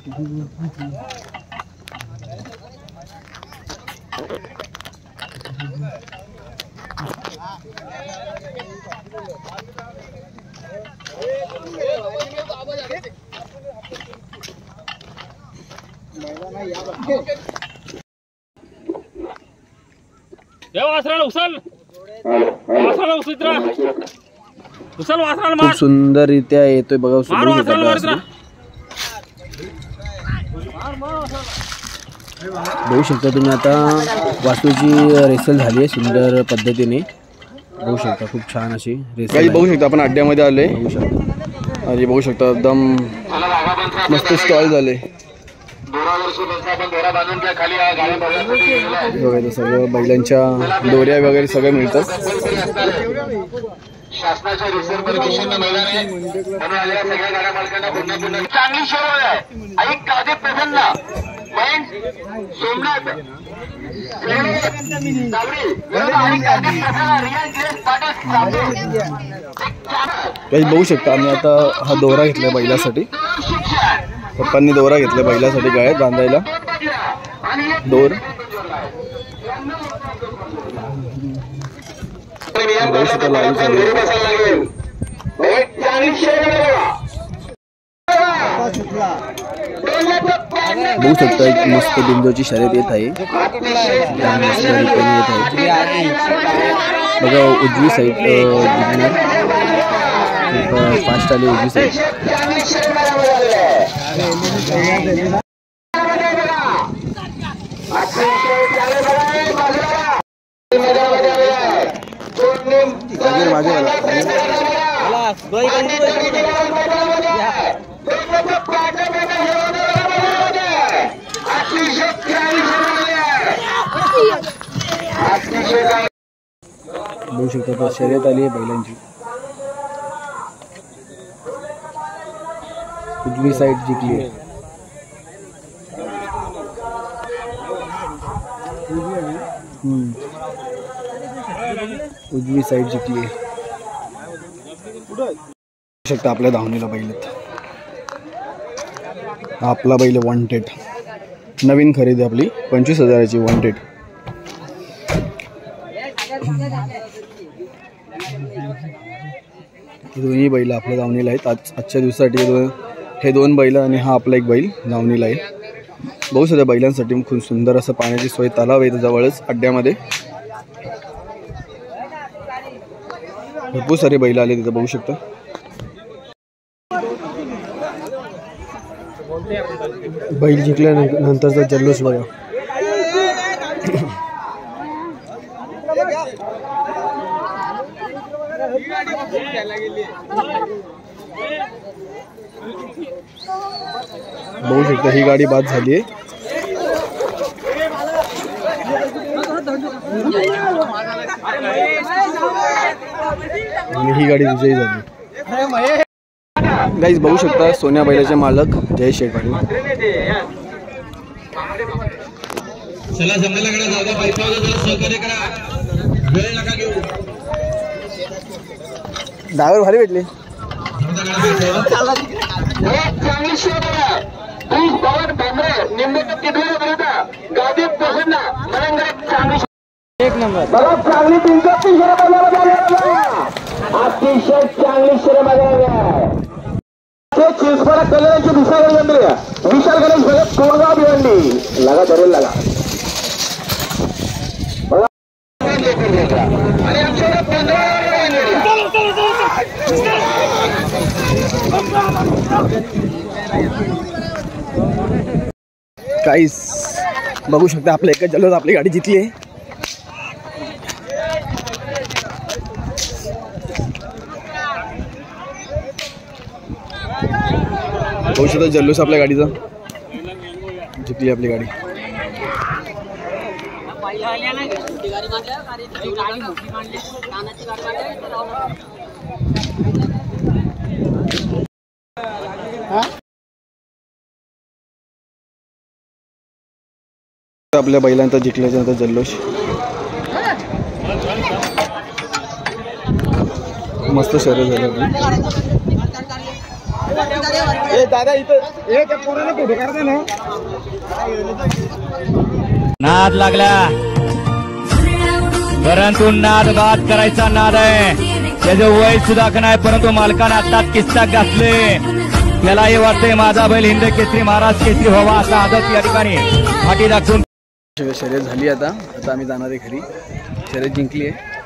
खूप सुंदररित्या येतोय बघा. बघू शकता तुम्ही आता वास्तूची रेसल झाली आहे सुंदर पद्धतीने. बघू शकता खूप छान अशी रेसल बघू शकता. आपण अड्ड्यामध्ये आले बघू शकता. आणि बघू शकता एकदम मस्त स्टॉल झाले. बघायचं सगळं बैलांच्या दोऱ्या वगैरे सगळं मिळतात. शासनाच्या रिझर्व्ह परमिशनने मैदान आहे म्हणून आलेल्या सगळ्या गाड्या मालकांना पूर्ण चांगली शोध आहे. ऐक कादे प्रसन्न सोमनाथ काही बघू शकता. आम्ही आता हा दोरा घेतला बैलासाठी. पप्पांनी दोरा घेतला बैलासाठी गळ्यात बांधायला दोर. बघू शकता लाईव्ह चालू. बघू शकता एक मस्त बिंदूची शर्यत येत आहे. बघा उजवी साईड जिंकणार. फास्ट आली उजवी साईड. बघू शकता शर्यत आली आहे बैलांची. उजवी साईड जिंकली आहे. उजवी साईड जिंकली आहे. बघू शकता आपल्या धावणीला बैल आहेत. आपला बैल वॉन्टेड नवीन खरेदी आपली 25,000ची वॉन्टेड. दोन्ही बैल आपल्या धावणीला आहेत. आजच्या दिवसासाठी हे दोन बैल आणि हा आपला एक बैल धावणीला आहे. बघू शकता बैलांसाठी खूप सुंदर असं पाण्याची सोय तलाव आहे जवळच अड्ड्यामध्ये. भरपूर सारे बैल आले तिथं बघू शकता. बैल जिंकल्यानंतरचा जल्लोष बघा. बघू शकता ही गाडी बाद झाली आहे. आणि ही गाडी विजयी झाली. गाईज बघू शकता सोन्या बैलाचे मालक जय शेठ पाटील. चला जमलेल्याकडे जाऊ द्या. पाईपावर सहकार्य करा. वेळ नका घेऊ. ड्रायव्हर भारी भेटले. एक नंबर चांगली 330 अतिशय चांगली शर्यत बघायला चिंचपाडा कल्याणची विशाल गणेश भगत कोणगाव भिवंडी लगा धरेल लगा. काहीच बघू शकता आपल्या एका जल्लोष आपली गाडी जिंकली आहे. बघू शकता जल्लोष आपल्या गाडीचा जिंकली आपली गाडी. आपल्या बैलांचा जिंकल्याच्या नंतर जल्लोष मस्त शर्यत झाली. दादा इथं पोराला फोटो काढता ना. नाद लागला परंतु नाद बाद करायचा नाद आहे. त्याचं वय सुद्धा नाही परंतु मालकानं आत्ताच किस्सा घातले. त्यालाही वाटतंय माझा बैल हिंद केसरी महाराज केसरी व्हावा असा आदत या ठिकाणी पाठी दाखवून शर्यत झाली. आता आम्ही जाणार आहे घरी. शर्यत जिंकली आहे.